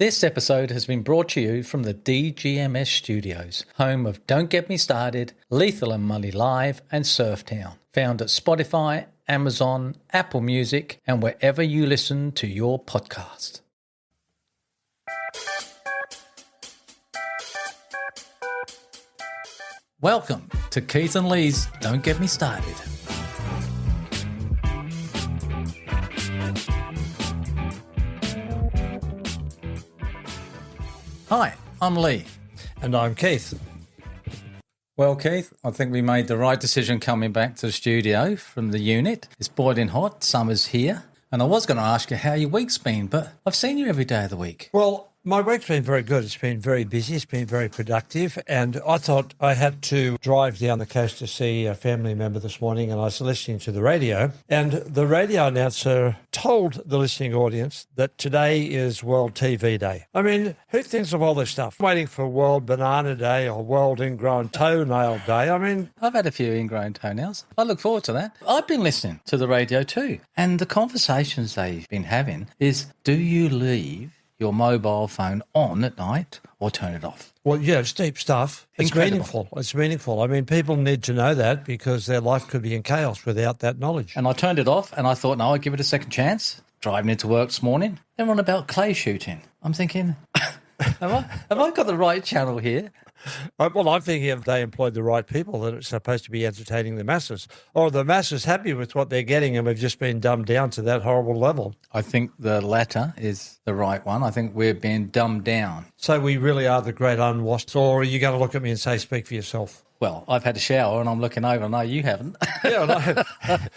This episode has been brought to you from the DGMS studios, home of Don't Get Me Started, Lethal and Money Live and Surftown. Found at Spotify, Amazon, Apple Music and wherever you listen to your podcast. Welcome to Keith and Lee's Don't Get Me Started. Hi, I'm Lee. And I'm Keith. Well, Keith, I think we made the right decision coming back to the studio from the unit. It's boiling hot, summer's here. And I was going to ask you how your week's been, but I've seen you every day of the week. Well, my week's been very good. It's been very busy. It's been very productive. And I thought I had to drive down the coast to see a family member this morning, and I was listening to the radio. And the radio announcer told the listening audience that today is World TV Day. I mean, who thinks of all this stuff? Waiting for World Banana Day or World Ingrown Toenail Day. I mean, I've had a few ingrown toenails. I look forward to that. I've been listening to the radio too. And the conversations they've been having is, do you leave your mobile phone on at night or turn it off? well, yeah, it's deep stuff. It's Incredible. meaningful. It's meaningful. I mean, people need to know that because their life could be in chaos without that knowledge. And I turned it off and I thought, no, I'd give it a second chance. Driving into work this morning, they're on about clay shooting. I'm thinking, have I got the right channel here? Well, I'm thinking if they employed the right people, that it's supposed to be entertaining the masses. Or are the masses happy with what they're getting and we've just been dumbed down to that horrible level? I think the latter is the right one. I think we're being dumbed down. So we really are the great unwashed. Or are you going to look at me and say, speak for yourself? Well, I've had a shower and I'm looking over. No, you haven't. Yeah,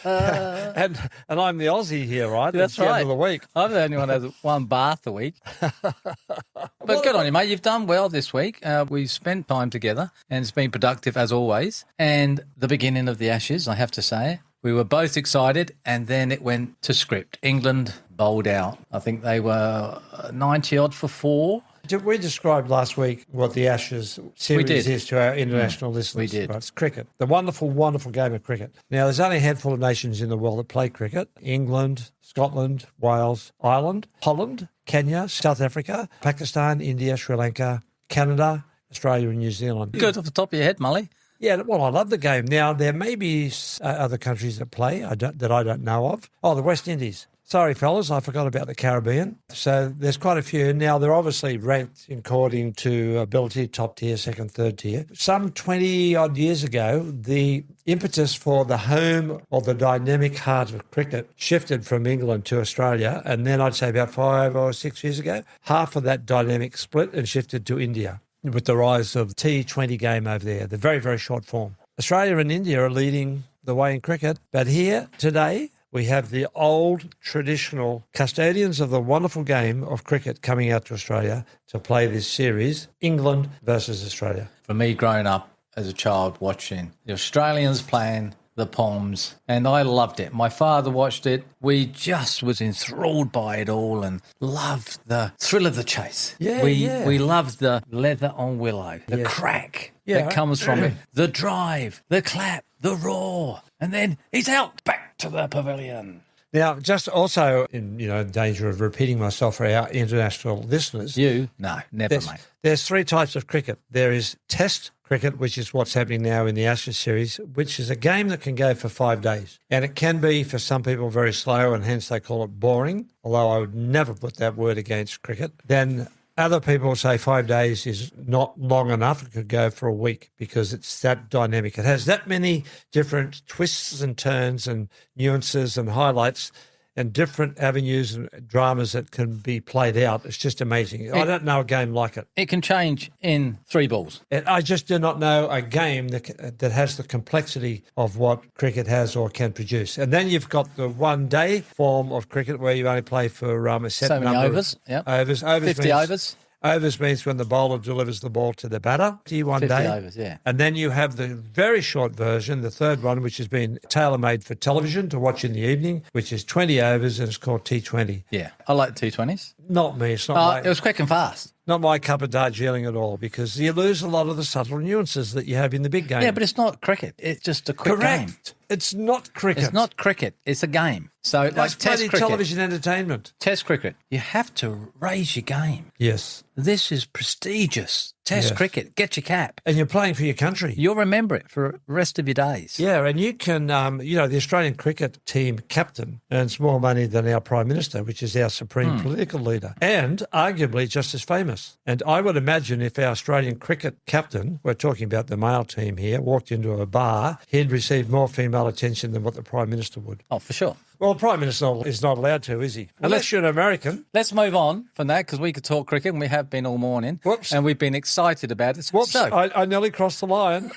and I'm the Aussie here, right? That's It's the right. end of the week. I'm the only one who has one bath a week. But good on you, mate. You've done well this week. We've spent time together and it's been productive as always. And the beginning of the Ashes, I have to say, we were both excited and then it went to script. England bowled out. I think they were 90-odd for 4. We described last week what the Ashes series is to our international listeners. We did. Right? It's cricket, the wonderful, wonderful game of cricket. Now, there's only a handful of nations in the world that play cricket. England, Scotland, Wales, Ireland, Holland, Kenya, South Africa, Pakistan, India, Sri Lanka, Canada, Australia and New Zealand. Good off the top of your head, Molly. Yeah, well, I love the game. Now, there may be other countries that play that I don't know of. Oh, the West Indies. Sorry, fellas, I forgot about the Caribbean. So there's quite a few. Now, they're obviously ranked according to ability, top tier, second, third tier. Some 20-odd years ago, the impetus for the home or the dynamic heart of cricket shifted from England to Australia. And then I'd say about 5 or 6 years ago, half of that dynamic split and shifted to India with the rise of the T20 game over there, the very, very short form. Australia and India are leading the way in cricket. But here today, we have the old traditional custodians of the wonderful game of cricket coming out to Australia to play this series, England versus Australia. For me, growing up as a child watching the Australians playing the Poms, and I loved it. My father watched it. We just was enthralled by it all and loved the thrill of the chase. We loved the leather on willow, the crack that comes from it, the drive, the clap, the roar, and then he's out, back to the pavilion. Now, just also in danger of repeating myself for our international listeners. No, never, mate. There's 3 types of cricket. There is Test cricket, which is what's happening now in the Ashes series, which is a game that can go for 5 days. And it can be, for some people, very slow, and hence they call it boring, although I would never put that word against cricket. Then other people say 5 days is not long enough. It could go for a week because it's that dynamic. It has that many different twists and turns and nuances and highlights and different avenues and dramas that can be played out. It's just amazing. I don't know a game like it. It can change in 3 balls. I just do not know a game that has the complexity of what cricket has or can produce. And then you've got the one-day form of cricket where you only play for a set so many number overs. Yep. Overs 50 overs. Overs means when the bowler delivers the ball to the batter. 50 day. Overs, yeah. And then you have the very short version, the third one, which has been tailor-made for television to watch in the evening, which is 20 overs and it's called T20. Yeah, I like T20s. Not me. It's not It was quick and fast. Not my cup of Darjeeling at all, because you lose a lot of the subtle nuances that you have in the big game. Yeah, but it's not cricket. It's just a quick game. It's not cricket. It's not cricket. It's a game. So That's like Test bloody cricket. television entertainment. Test cricket. You have to raise your game. Yes. This is prestigious. Test Yes. cricket. Get your cap. And you're playing for your country. You'll remember it for the rest of your days. Yeah, and you can, the Australian cricket team captain earns more money than our Prime Minister, which is our supreme political leader, and arguably just as famous. And I would imagine if our Australian cricket captain, we're talking about the male team here, walked into a bar, he'd receive more female attention than what the Prime Minister would. Oh, for sure. Well, the Prime Minister is not allowed to, is he? Unless you're an American. Let's move on from that because we could talk cricket and we have been all morning. Whoops. And we've been excited about it. Whoops, So, I nearly crossed the line.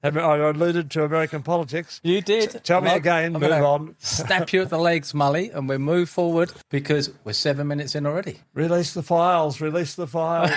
I alluded to American politics. you did. Tell me Well, again, I'm move gonna on. Snap you at the legs, Mully, and we'll move forward because we're 7 minutes in already. Release the files, release the files.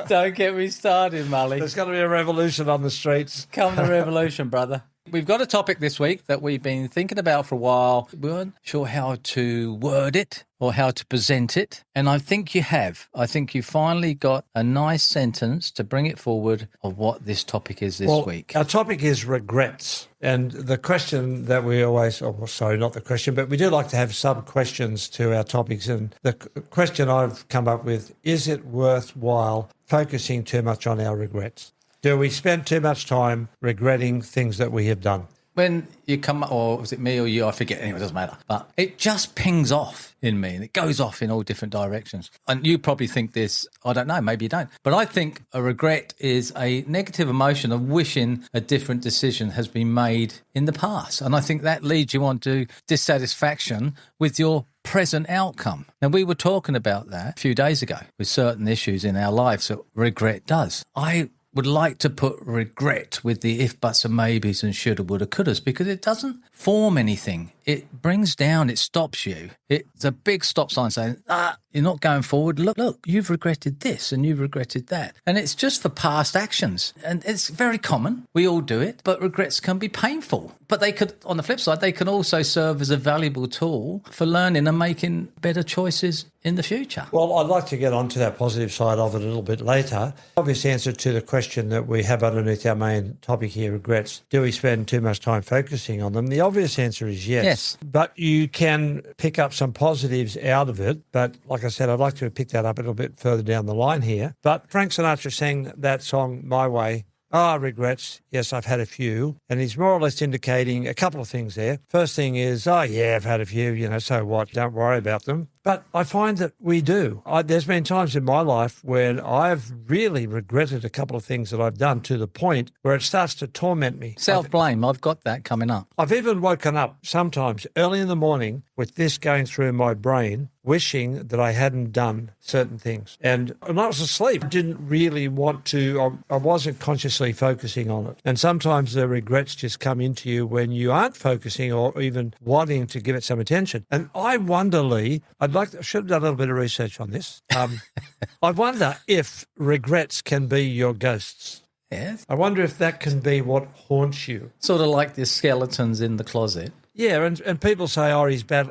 Don't get me started, Mully. There's going to be a revolution on the streets. Come the revolution, brother. We've got a topic this week that we've been thinking about for a while. We weren't sure how to word it or how to present it. And I think you have. I think you finally got a nice sentence to bring it forward of what this topic is this week. Our topic is regrets. And the question that we always, not the question, but we do like to have sub-questions to our topics. And the question I've come up with, is it worthwhile focusing too much on our regrets? Do we spend too much time regretting things that we have done? When you come, or was it me or you? I forget. Anyway, it doesn't matter. But it just pings off in me and it goes off in all different directions. And you probably think this, I don't know, maybe you don't. But I think a regret is a negative emotion of wishing a different decision has been made in the past. And I think that leads you on to dissatisfaction with your present outcome. Now, we were talking about that a few days ago with certain issues in our lives that regret does. I would like to put regret with the if, buts and maybes and shoulda, woulda, couldas because it doesn't form anything. It brings down, it stops you. It's a big stop sign saying, you're not going forward. Look, you've regretted this and you've regretted that. And it's just for past actions. And it's very common. We all do it. But regrets can be painful. But they could, on the flip side, they can also serve as a valuable tool for learning and making better choices in the future. Well, I'd like to get onto that positive side of it a little bit later. Obvious answer to the question that we have underneath our main topic here, regrets. Do we spend too much time focusing on them? The obvious answer is yes. But you can pick up some positives out of it. But like I said, I'd like to pick that up a little bit further down the line here. But Frank Sinatra sang that song, My Way. Regrets. Yes, I've had a few. And he's more or less indicating a couple of things there. First thing is, I've had a few, so what? Don't worry about them. But I find that we do. There's been times in my life when I've really regretted a couple of things that I've done to the point where it starts to torment me. Self-blame. I've got that coming up. I've even woken up sometimes early in the morning with this going through my brain, wishing that I hadn't done certain things. And when I was asleep, I didn't really want to, I wasn't consciously focusing on it. And sometimes the regrets just come into you when you aren't focusing or even wanting to give it some attention. And I wonder, Lee, I should have done a little bit of research on this. I wonder if regrets can be your ghosts. Yes. I wonder if that can be what haunts you. Sort of like the skeletons in the closet. Yeah, and people say,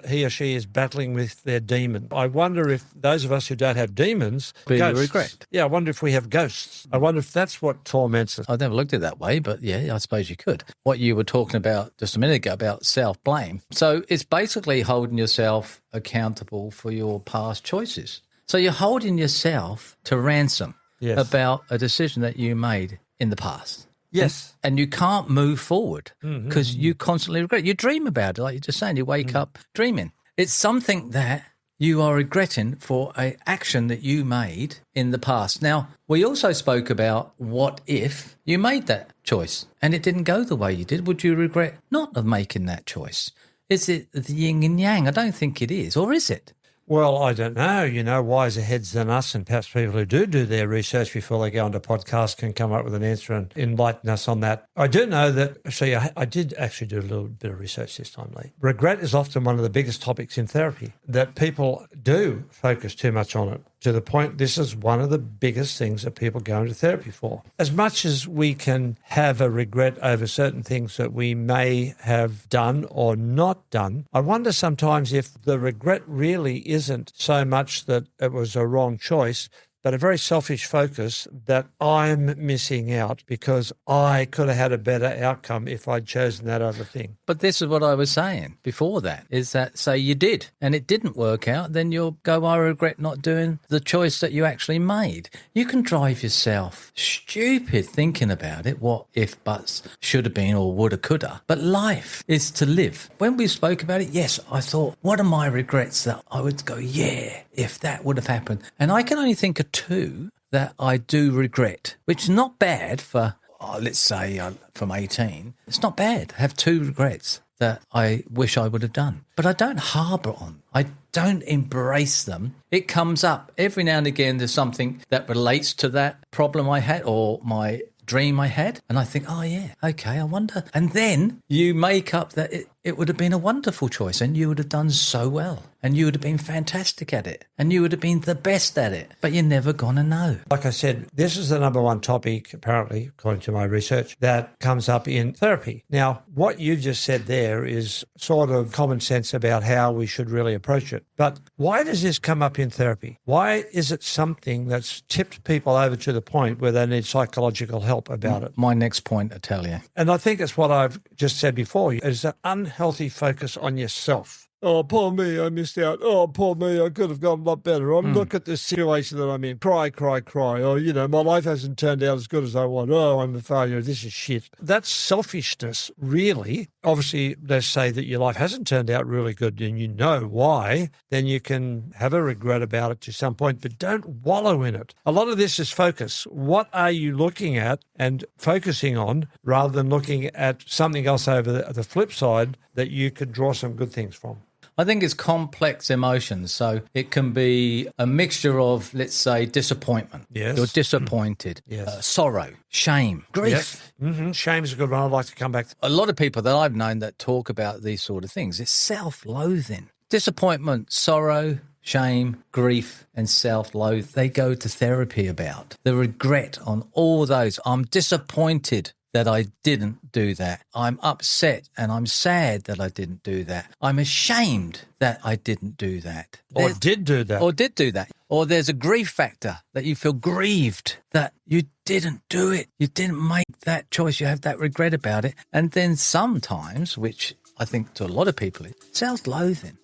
he or she is battling with their demon. I wonder if those of us who don't have demons, Be ghosts. regret. Yeah, I wonder if we have ghosts. I wonder if that's what torments us. I've never looked at it that way, but yeah, I suppose you could. What you were talking about just a minute ago about self-blame. So it's basically holding yourself accountable for your past choices. So you're holding yourself to ransom about a decision that you made in the past. Yes. And you can't move forward because you constantly regret. You dream about it, like you're just saying. You wake up dreaming. It's something that you are regretting for an action that you made in the past. Now, we also spoke about what if you made that choice and it didn't go the way you did. Would you regret not of making that choice? Is it the yin and yang? I don't think it is. Or is it? Well, I don't know. Wiser heads than us and perhaps people who do their research before they go onto podcasts can come up with an answer and enlighten us on that. I do know that, I did actually do a little bit of research this time, Lee. Regret is often one of the biggest topics in therapy, that people do focus too much on it. To the point, this is one of the biggest things that people go into therapy for. As much as we can have a regret over certain things that we may have done or not done, I wonder sometimes if the regret really isn't so much that it was a wrong choice, but a very selfish focus that I'm missing out because I could have had a better outcome if I'd chosen that other thing. But this is what I was saying before that, is that say you did and it didn't work out, then you'll go, I regret not doing the choice that you actually made. You can drive yourself stupid thinking about it, what if, buts, should have been or woulda, coulda. But life is to live. When we spoke about it, yes, I thought, what are my regrets that I would go, yeah, if that would have happened. And I can only think of two that I do regret, which is not bad for, let's say, from 18. It's not bad to have two regrets that I wish I would have done. But I don't harbour on. I don't embrace them. It comes up every now and again. There's something that relates to that problem I had or my dream I had. And I think, oh, yeah, okay, I wonder. And then you make up that it would have been a wonderful choice and you would have done so well and you would have been fantastic at it and you would have been the best at it, but you're never going to know. Like I said, this is the number one topic, apparently, according to my research, that comes up in therapy. Now, what you've just said there is sort of common sense about how we should really approach it. But why does this come up in therapy? Why is it something that's tipped people over to the point where they need psychological help about it? My next point, I tell you. And I think it's what I've just said before, is an unhealthy focus on yourself. Oh, poor me, I missed out. Oh, poor me, I could have gone a lot better. Look at the situation that I'm in. Cry, cry, cry. Oh, my life hasn't turned out as good as I want. Oh, I'm a failure. This is shit. That's selfishness, really. Obviously, let's say that your life hasn't turned out really good and you know why, then you can have a regret about it to some point, but don't wallow in it. A lot of this is focus. What are you looking at and focusing on rather than looking at something else over the flip side that you could draw some good things from? I think it's complex emotions. So it can be a mixture of, let's say, disappointment. Yes. You're disappointed. Yes. Sorrow, shame, grief. Yes. Shame's a good one. I'd like to come back to. A lot of people that I've known that talk about these sort of things, it's self-loathing. Disappointment, sorrow, shame, grief, and self-loath. They go to therapy about. The regret on all those. I'm disappointed that I didn't do that. I'm upset and I'm sad that I didn't do that. I'm ashamed that I didn't do that. Or did do that. Or there's a grief factor that you feel grieved that you didn't do it. You didn't make that choice. You have that regret about it. And then sometimes, which I think to a lot of people, it sounds loathing.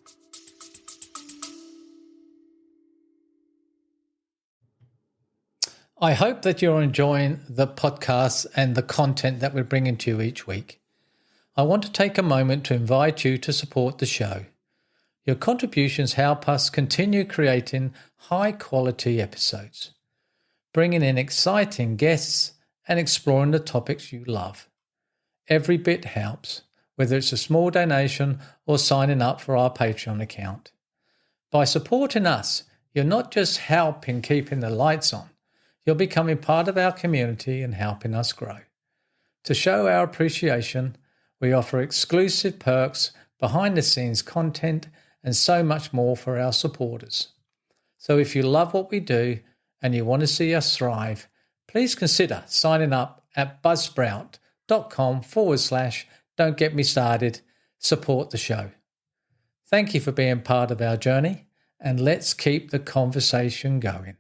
I hope that you're enjoying the podcasts and the content that we're bringing to you each week. I want to take a moment to invite you to support the show. Your contributions help us continue creating high-quality episodes, bringing in exciting guests and exploring the topics you love. Every bit helps, whether it's a small donation or signing up for our Patreon account. By supporting us, you're not just helping keeping the lights on, you're becoming part of our community and helping us grow. To show our appreciation, we offer exclusive perks, behind-the-scenes content, and so much more for our supporters. So if you love what we do and you want to see us thrive, please consider signing up at buzzsprout.com/don't get me started. Support the show. Thank you for being part of our journey, and let's keep the conversation going.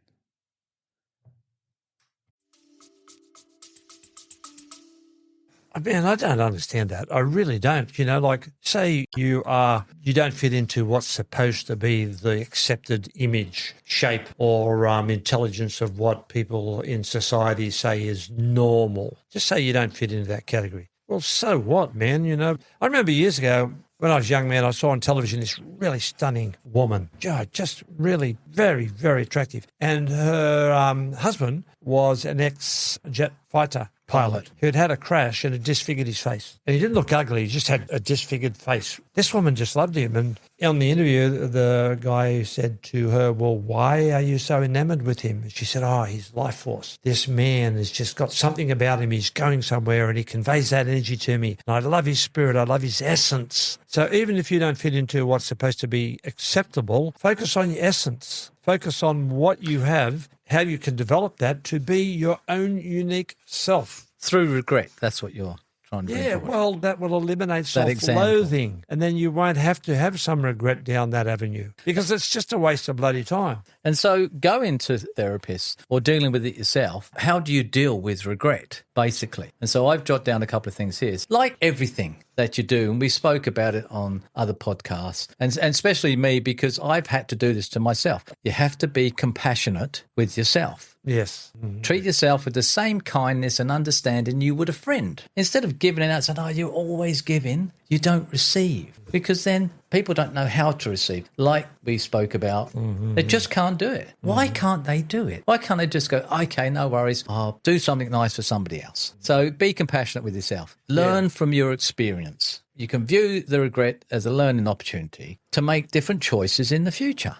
Man, I don't understand that. I really don't. Like, say you don't fit into what's supposed to be the accepted image, shape, or intelligence of what people in society say is normal. Just say you don't fit into that category. Well, so what, man? I remember years ago when I was a young man, I saw on television this really stunning woman, just really very, very attractive. And her husband was an ex-jet fighter pilot who had a crash and had disfigured his face. And he didn't look ugly, he just had a disfigured face. This woman just loved him. And on the interview, the guy said to her, well, why are you so enamored with him? And she said, his life force. This man has just got something about him. He's going somewhere and he conveys that energy to me. And I love his spirit. I love his essence. So even if you don't fit into what's supposed to be acceptable, focus on your essence. Focus on what you have, how you can develop that to be your own unique self. Through regret, that's what you're try and bring Yeah, forward. well, that will eliminate That example. self-loathing, and then you won't have to have some regret down that avenue because it's just a waste of bloody time. And so going to therapists or dealing with it yourself, how do you deal with regret, basically? And so I've jotted down a couple of things here. Like everything that you do, and we spoke about it on other podcasts, and especially me, because I've had to do this to myself. You have to be compassionate with yourself. Yes. Treat yourself with the same kindness and understanding you would a friend. Instead of giving it out, saying, oh, you're always giving, you don't receive. Because then people don't know how to receive. Like we spoke about, they just can't do it. Why can't they do it? Why can't they just go, okay, no worries, I'll do something nice for somebody else? So be compassionate with yourself. Learn from your experience. You can view the regret as a learning opportunity to make different choices in the future.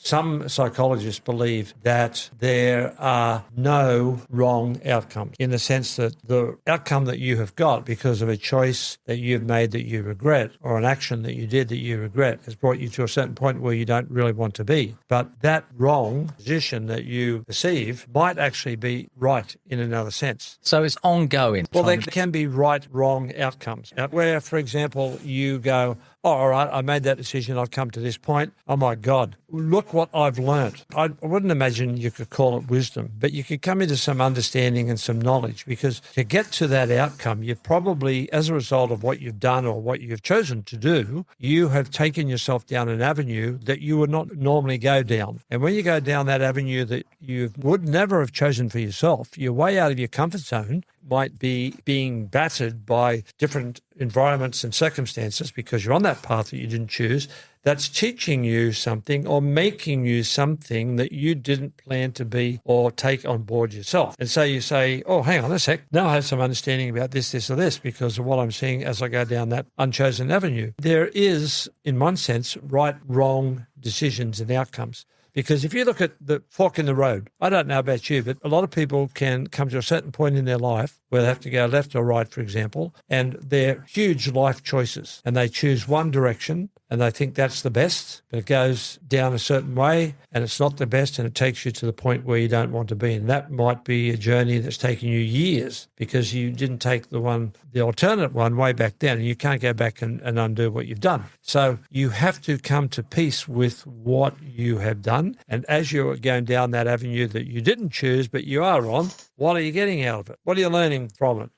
Some psychologists believe that there are no wrong outcomes in the sense that the outcome that you have got because of a choice that you've made that you regret or an action that you did that you regret has brought you to a certain point where you don't really want to be. But that wrong position that you perceive might actually be right in another sense. So it's ongoing. Well, there can be right, wrong outcomes. Where, for example, you go, oh, all right, I made that decision, I've come to this point. Oh, my God, look what I've learned. I wouldn't imagine you could call it wisdom, but you could come into some understanding and some knowledge, because to get to that outcome, you probably, as a result of what you've done or what you've chosen to do, you have taken yourself down an avenue that you would not normally go down. And when you go down that avenue that you would never have chosen for yourself, you're way out of your comfort zone, might be being battered by different environments and circumstances because you're on that path that you didn't choose, that's teaching you something or making you something that you didn't plan to be or take on board yourself. And so you say, oh, hang on a sec, now I have some understanding about this, this, or this because of what I'm seeing as I go down that unchosen avenue. There is, in one sense, right, wrong decisions and outcomes. Because if you look at the fork in the road, I don't know about you, but a lot of people can come to a certain point in their life where they have to go left or right, for example, and they're huge life choices. And they choose one direction and they think that's the best, but it goes down a certain way and it's not the best and it takes you to the point where you don't want to be. And that might be a journey that's taken you years because you didn't take the alternate one way back then, and you can't go back and undo what you've done. So you have to come to peace with what you have done. And as you're going down that avenue that you didn't choose, but you are on, what are you getting out of it? What are you learning from it?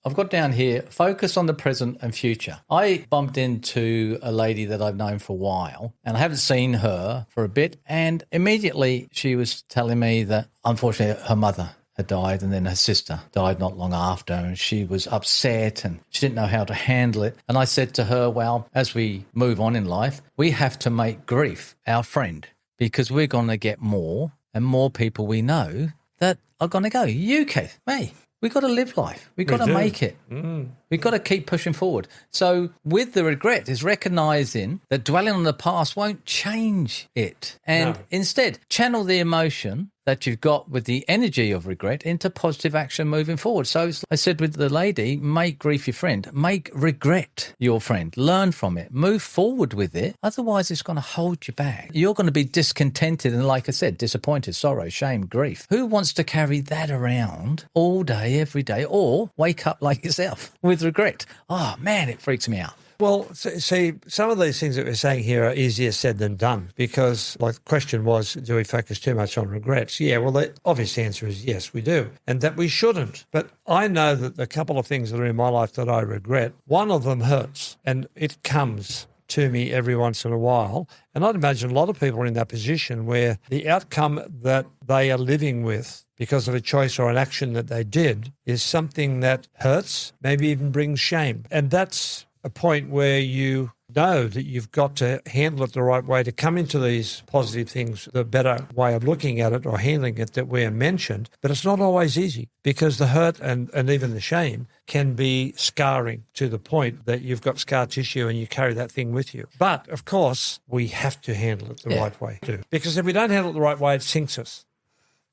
I've got down here, focus on the present and future. I bumped into a lady that I've known for a while, and I haven't seen her for a bit. And immediately she was telling me that, unfortunately, her mother had died, and then her sister died not long after, and she was upset and she didn't know how to handle it. And I said to her, well, as we move on in life, we have to make grief our friend, because we're going to get more and more people we know that are going to go, you, Keith, me. We've got to live life. We've got to make it. We've got to keep pushing forward. So with the regret is recognizing that dwelling on the past won't change it. And instead, channel the emotion that you've got with the energy of regret into positive action moving forward. So I said with the lady, make grief your friend, make regret your friend, learn from it, move forward with it. Otherwise, it's going to hold you back. You're going to be discontented and, like I said, disappointed, sorrow, shame, grief. Who wants to carry that around all day, every day, or wake up like yourself with regret? Oh, man, it freaks me out. Well, see, some of these things that we're saying here are easier said than done because, like, the question was, do we focus too much on regrets? Yeah, well, the obvious answer is yes, we do, and that we shouldn't. But I know that the couple of things that are in my life that I regret, one of them hurts, and it comes to me every once in a while. And I'd imagine a lot of people are in that position where the outcome that they are living with because of a choice or an action that they did is something that hurts, maybe even brings shame. And that's a point where you know that you've got to handle it the right way to come into these positive things, the better way of looking at it or handling it that we mentioned. But it's not always easy because the hurt and even the shame can be scarring to the point that you've got scar tissue and you carry that thing with you. But, of course, we have to handle it the right way too. Because if we don't handle it the right way, it sinks us.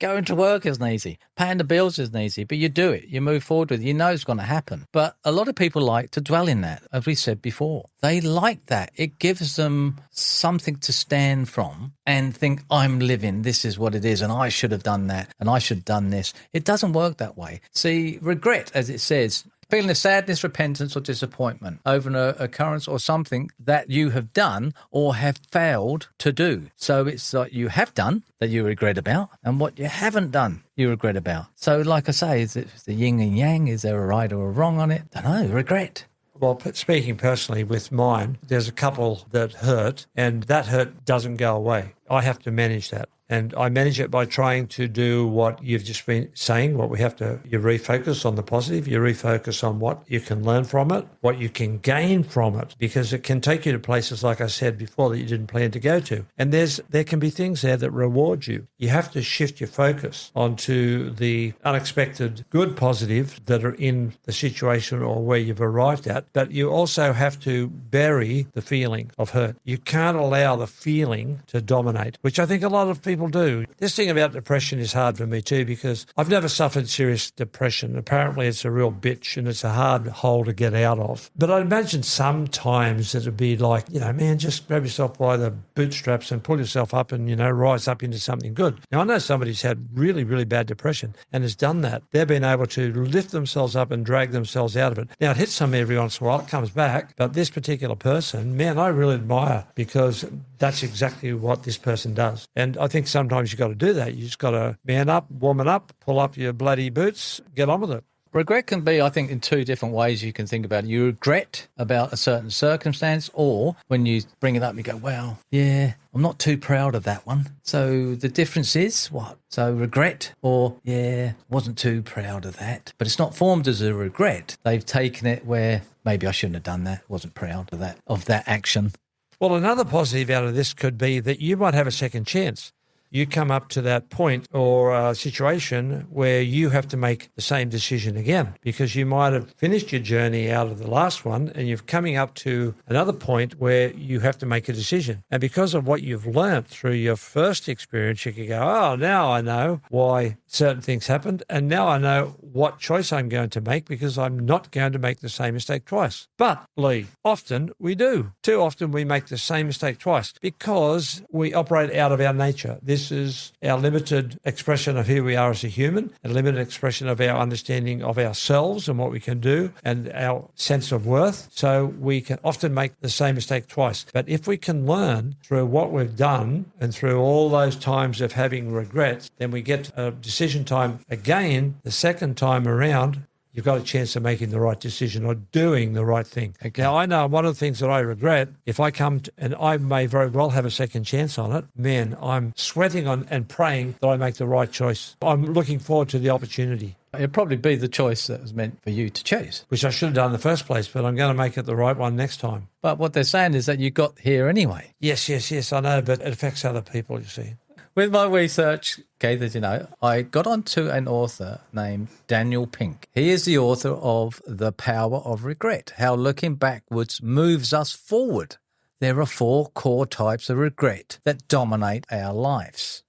Going to work isn't easy. Paying the bills isn't easy, but you do it. You move forward with it. You know it's going to happen. But a lot of people like to dwell in that, as we said before. They like that. It gives them something to stand from and think, I'm living, this is what it is, and I should have done that, and I should have done this. It doesn't work that way. See, regret, as it says, Feeling of sadness, repentance, or disappointment over an occurrence or something that you have done or have failed to do. So it's like you have done that you regret about and what you haven't done you regret about. So like I say, is it the yin and yang? Is there a right or a wrong on it? Don't know. Regret. Well, speaking personally with mine, there's a couple that hurt, and that hurt doesn't go away. I have to manage that. And I manage it by trying to do what you've just been saying, what we have to, you refocus on the positive, you refocus on what you can learn from it, what you can gain from it, because it can take you to places, like I said before, that you didn't plan to go to. And there can be things there that reward you. You have to shift your focus onto the unexpected good positive that are in the situation or where you've arrived at, but you also have to bury the feeling of hurt. You can't allow the feeling to dominate, which I think a lot of people do. This thing about depression is hard for me too, because I've never suffered serious depression. Apparently it's a real bitch and it's a hard hole to get out of. But I imagine sometimes it'd be like, man, just grab yourself by the bootstraps and pull yourself up and, rise up into something good. Now, I know somebody's had really, really bad depression and has done that. They've been able to lift themselves up and drag themselves out of it. Now, it hits some every once in a while, it comes back. But this particular person, man, I really admire, because that's exactly what this person does. And I think sometimes you've got to do that. You just got to man up, warm it up, pull up your bloody boots, get on with it. Regret can be, I think, in two different ways you can think about it. You regret about a certain circumstance, or when you bring it up, you go, well, yeah, I'm not too proud of that one. So the difference is what? So regret or, yeah, wasn't too proud of that. But it's not formed as a regret. They've taken it where maybe I shouldn't have done that, wasn't proud of that action. Well, another positive out of this could be that you might have a second chance. You come up to that point or situation where you have to make the same decision again, because you might have finished your journey out of the last one and you're coming up to another point where you have to make a decision. And because of what you've learnt through your first experience, you can go, oh, now I know why certain things happened, and now I know what choice I'm going to make, because I'm not going to make the same mistake twice. But, Lee, often we do. Too often we make the same mistake twice because we operate out of our nature. This is our limited expression of who we are as a human, a limited expression of our understanding of ourselves and what we can do and our sense of worth. So we can often make the same mistake twice. But if we can learn through what we've done and through all those times of having regrets, then we get a decision time again, the second time around, you've got a chance of making the right decision or doing the right thing. Okay. Now, I know one of the things that I regret, if I come to, and I may very well have a second chance on it, man, I'm sweating on and praying that I make the right choice. I'm looking forward to the opportunity. It'd probably be the choice that was meant for you to choose. Which I should have done in the first place, but I'm going to make it the right one next time. But what they're saying is that you got here anyway. Yes, I know, but it affects other people, you see. With my research, Keith, I got onto an author named Daniel Pink. He is the author of The Power of Regret, How Looking Backwards Moves Us Forward. There are 4 core types of regret that dominate our lives.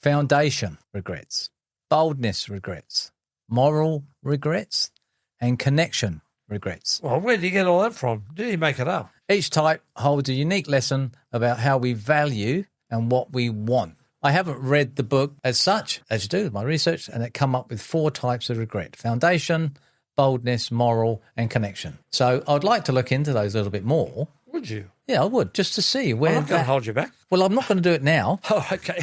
Foundation regrets, boldness regrets, moral regrets, and connection regrets. Well, where did you get all that from? Did you make it up? Each type holds a unique lesson about how we value and what we want. I haven't read the book as such, as you do with my research, and it come up with 4 types of regret: foundation, boldness, moral, and connection. So I'd like to look into those a little bit more. Would you? Yeah, I would, just to see where. I'm not going to hold you back. Well, I'm not going to do it now. Oh, okay.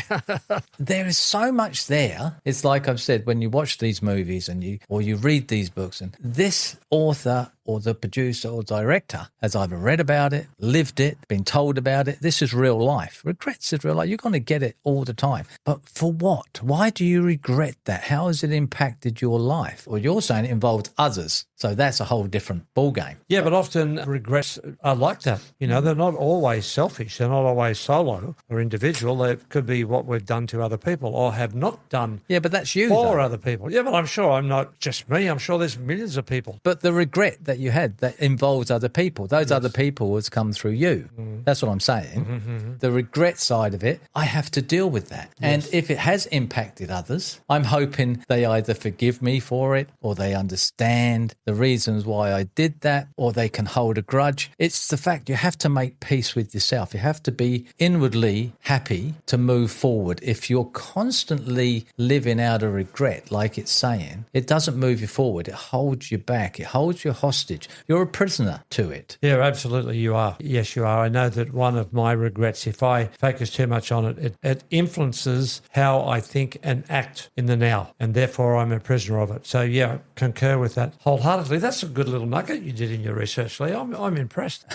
There is so much there. It's like I've said, when you watch these movies and you read these books, and this author or the producer or director has either read about it, lived it, been told about it. This is real life. Regrets is real life. You're going to get it all the time. But for what? Why do you regret that? How has it impacted your life? Well, you're saying it involved others. So that's a whole different ballgame. Yeah, but often regrets are like that. They're not always selfish. They're not always solo or individual. They could be what we've done to other people or have not done. Yeah, but that's you, for though. Other people. Yeah, but I'm sure I'm not just me. I'm sure there's millions of people. But the regret that you had that involves other people, those other people has come through you. That's what I'm saying. The regret side of it, I have to deal with that. Yes. And if it has impacted others, I'm hoping they either forgive me for it or they understand the reasons why I did that, or they can hold a grudge. It's the fact you have to make peace with yourself. You have to be inwardly happy to move forward. If you're constantly living out of regret, like it's saying, it doesn't move you forward. It holds you back. It holds you hostage. You're a prisoner to it. Yeah, absolutely you are. Yes, you are. I know that one of my regrets, if I focus too much on it, it influences how I think and act in the now, and therefore I'm a prisoner of it. So yeah, concur with that wholeheartedly. That's a good little nugget you did in your research, Lee. I'm impressed.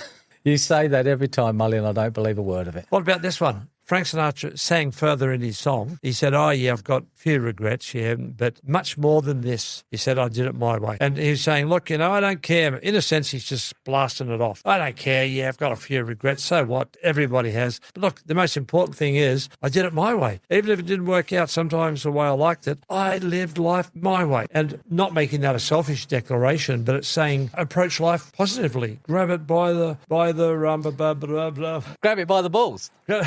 You say that every time, Mully, and I don't believe a word of it. What about this one? Frank Sinatra sang further in his song. He said, oh, yeah, I've got a few regrets, yeah, but much more than this. He said, I did it my way. And he was saying, look, I don't care. In a sense, he's just blasting it off. I don't care. Yeah, I've got a few regrets. So what? Everybody has. But look, the most important thing is I did it my way. Even if it didn't work out sometimes the way I liked it, I lived life my way. And not making that a selfish declaration, but it's saying approach life positively. Grab it by the Grab it by the balls. Grab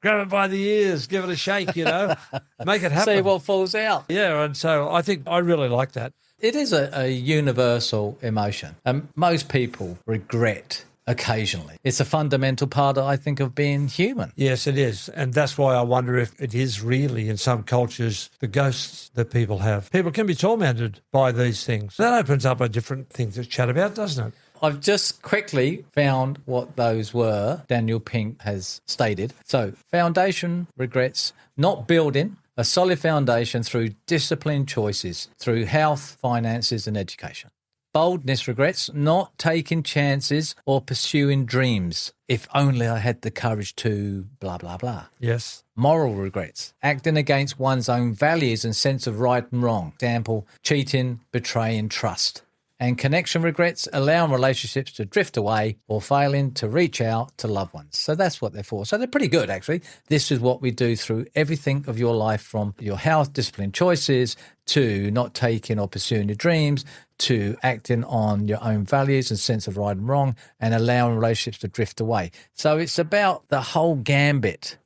it by the ears, give it a shake, make it happen. See what falls out. Yeah, and so I think I really like that. It is a universal emotion, and most people regret occasionally. It's a fundamental part, I think, of being human. Yes, it is. And that's why I wonder if it is really, in some cultures, the ghosts that people have. People can be tormented by these things. That opens up a different thing to chat about, doesn't it? I've just quickly found what those were. Daniel Pink has stated. So, foundation regrets, not building a solid foundation through disciplined choices, through health, finances and education. Boldness regrets, not taking chances or pursuing dreams. If only I had the courage to blah, blah, blah. Yes. Moral regrets, acting against one's own values and sense of right and wrong. Example, cheating, betraying trust. And connection regrets, allowing relationships to drift away or failing to reach out to loved ones. So that's what they're for. So they're pretty good, actually. This is what we do through everything of your life, from your health, discipline choices, to not taking or pursuing your dreams, to acting on your own values and sense of right and wrong, and allowing relationships to drift away. So it's about the whole gambit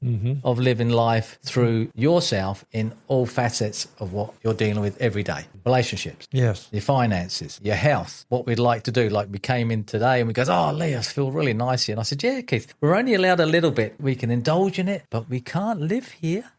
of living life through yourself in all facets of what you're dealing with every day. Relationships, yes, your finances, your health, what we'd like to do. Like we came in today and we goes, oh, Lee, I feel really nice here. And I said, yeah, Keith, we're only allowed a little bit. We can indulge in it, but we can't live here.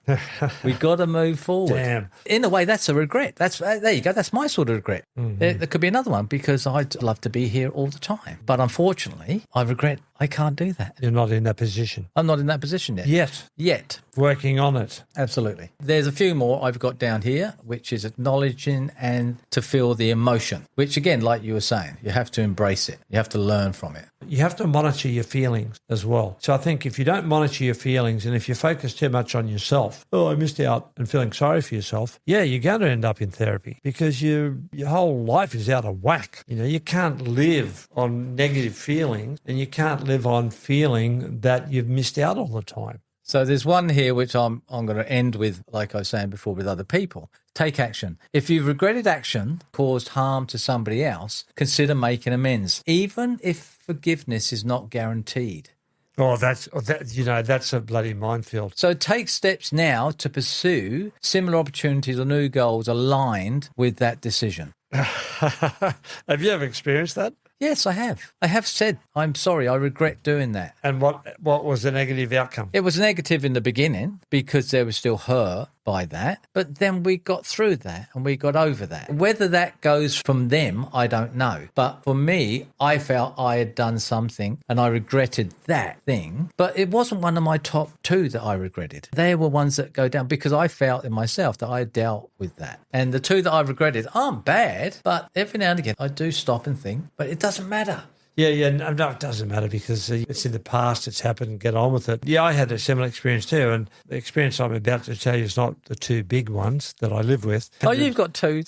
We've got to move forward. Damn. In a way, that's a regret. That's there you go. That's my sort of regret. There could be another one, because I'd love to be here all the time. But unfortunately, I regret I can't do that. You're not in that position. I'm not in that position yet. Yet. Working on it. Absolutely. There's a few more I've got down here, which is acknowledging and to feel the emotion, which again, like you were saying, you have to embrace it. You have to learn from it. You have to monitor your feelings as well. So I think if you don't monitor your feelings, and if you focus too much on yourself, oh, I missed out, and feeling sorry for yourself, yeah, you're going to end up in therapy, because your whole life is out of whack. You can't live on negative feelings, and you can't live on feeling that you've missed out all the time. So there's one here which I'm going to end with, like I was saying before, with other people. Take action. If you've regretted action, caused harm to somebody else, consider making amends, even if forgiveness is not guaranteed. Oh, that's a bloody minefield. So take steps now to pursue similar opportunities or new goals aligned with that decision. Have you ever experienced that? Yes, I have. I have said, I'm sorry, I regret doing that. And what was the negative outcome? It was negative in the beginning because there was still hurt by that. But then we got through that and we got over that. Whether that goes from them, I don't know. But for me, I felt I had done something and I regretted that thing. But it wasn't one of my top two that I regretted. They were ones that go down because I felt in myself that I had dealt with that. And the two that I regretted aren't bad, but every now and again I do stop and think, but it doesn't matter. Yeah, no, it doesn't matter because it's in the past, it's happened, get on with it. Yeah, I had a similar experience too, and the experience I'm about to tell you is not the two big ones that I live with. Oh, you've got two?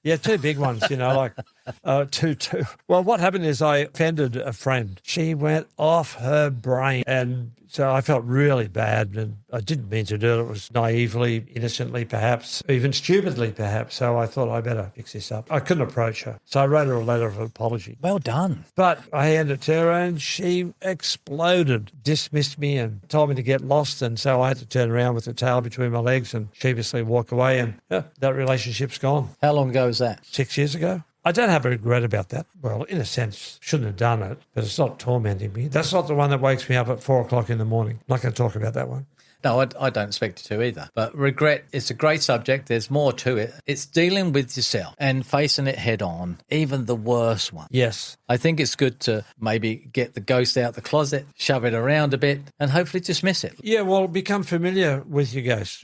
Yeah, two big ones, like two. Well, what happened is I offended a friend. She went off her brain, and so I felt really bad, and I didn't mean to do it. It was naively, innocently perhaps, even stupidly perhaps, so I thought I better fix this up. I couldn't approach her, so I wrote her a letter of apology. Well done. But I handed it to her and she exploded, dismissed me and told me to get lost, and so I had to turn around with the tail between my legs and sheepishly walk away, and that relationship's gone. How long ago was that? 6 years ago. I don't have a regret about that. Well, in a sense, shouldn't have done it, but it's not tormenting me. That's not the one that wakes me up at 4 o'clock in the morning. I'm not going to talk about that one. No, I don't expect you to either. But regret is a great subject. There's more to it. It's dealing with yourself and facing it head on, even the worst one. Yes. I think it's good to maybe get the ghost out the closet, shove it around a bit, and hopefully dismiss it. Yeah, well, become familiar with your ghost.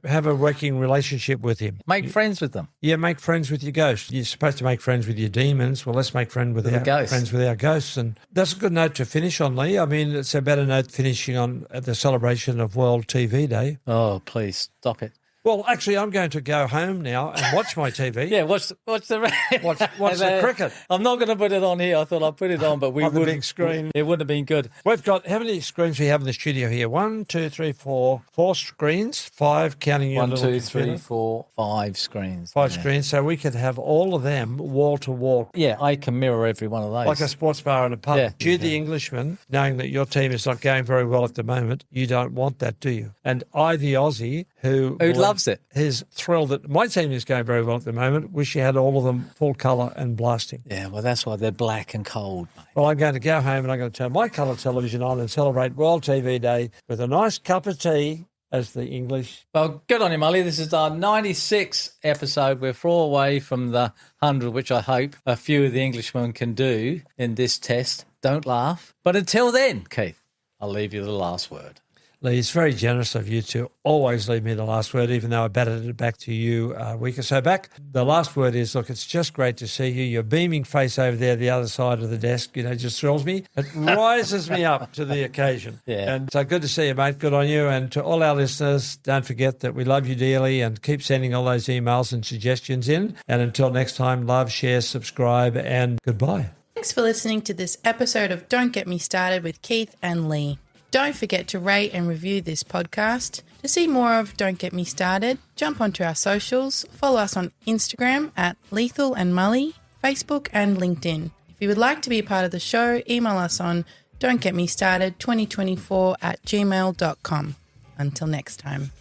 Have a working relationship with him. Make friends with them. Yeah, make friends with your ghost. You're supposed to make friends with your demons. Well, let's make friends with our ghosts. Friends with our ghosts. And that's a good note to finish on, Lee. I mean, it's a better note finishing on at the celebration of World TV Day. Oh, please stop it. Well, actually, I'm going to go home now and watch my TV. Yeah, watch the watch the cricket. I'm not going to put it on here. I thought I'd put it on, but we on the wouldn't. Big screen. It wouldn't have been good. We've got, how many screens we have in the studio here? 1, 2, 3, 4 screens, 5 counting your 1, little 2, 3, computer. 4, 5 screens. 5 screens, so we could have all of them wall to wall. Yeah, I can mirror every one of those. Like a sports bar in a pub. Yeah. You, the Englishman, knowing that your team is not going very well at the moment, you don't want that, do you? And I, the Aussie, who loves it, is thrilled that my team is going very well at the moment, wish you had all of them full colour and blasting. Yeah, well, that's why they're black and cold, mate. Well, I'm going to go home and I'm going to turn my colour television on and celebrate World TV Day with a nice cup of tea, as the English. Well, good on you, Molly. This is our 96th episode. We're 4 away from the 100, which I hope a few of the Englishmen can do in this test. Don't laugh. But until then, Keith, I'll leave you the last word. Lee, it's very generous of you to always leave me the last word, even though I batted it back to you a week or so back. The last word is, look, it's just great to see you. Your beaming face over there, the other side of the desk, just thrills me. It rises me up to the occasion. Yeah. And so good to see you, mate. Good on you. And to all our listeners, don't forget that we love you dearly and keep sending all those emails and suggestions in. And until next time, love, share, subscribe, and goodbye. Thanks for listening to this episode of Don't Get Me Started with Keith and Lee. Don't forget to rate and review this podcast. To see more of Don't Get Me Started, jump onto our socials, follow us on Instagram at Lethal and Mully, Facebook and LinkedIn. If you would like to be a part of the show, email us on don'tgetmestarted2024@gmail.com. Until next time.